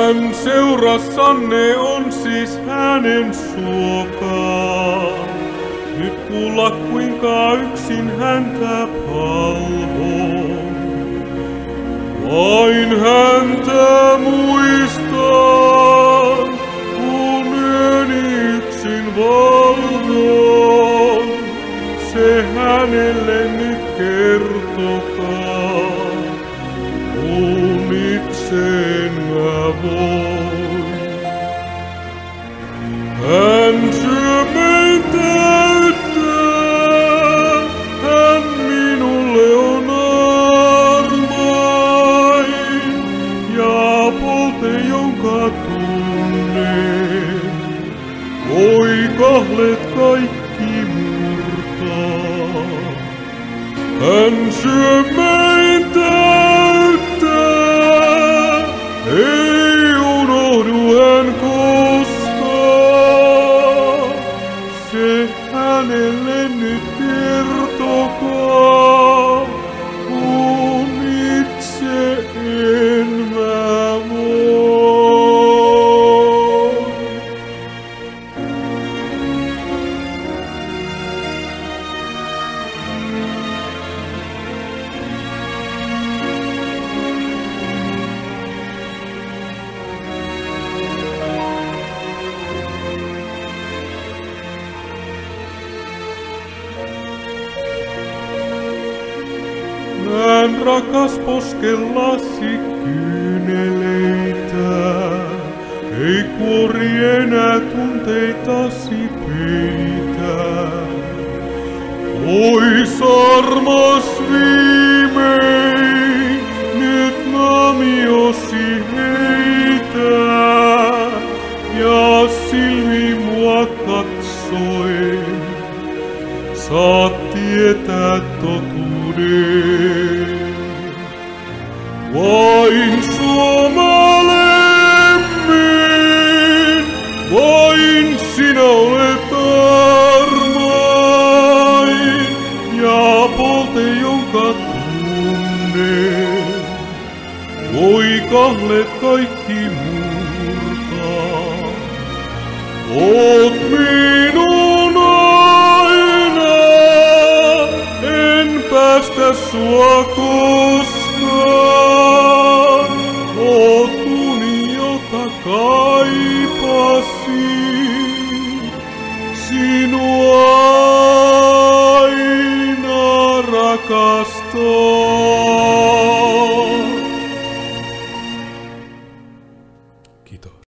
Hän seurassanne on siis hänen suokaa. Nyt kuulla kuinka yksin häntä palvoo. Vain häntä muistan, kun yöni yksin valvon. Se hänelle nyt kertokaa, kun itse mä voin. Hän syömön täyttää, hän minulle on armain, ja polte jonka tunnen, voi kahlet kaikki murtaa. Hän syömön täyttää, ei unohdu hän koskaan. Se hänelle nyt kertokaa, kun itse en mä voi. Näen rakas poskellasi kyyneleitä, ei kuori enää tunteitasi peitä. Pois armas viimein, nyt naamiosi heitä, ja silmi mua katsoen, saat tietää totuuden. Vain suomalemmin, vain sinä olet armain, ja polte jonka tunnen, voi kahlet kaikki murtaa. Oot minun aina, en päästä sua koskaan. Oot uni, jota kaipasin, sinua aina rakastan.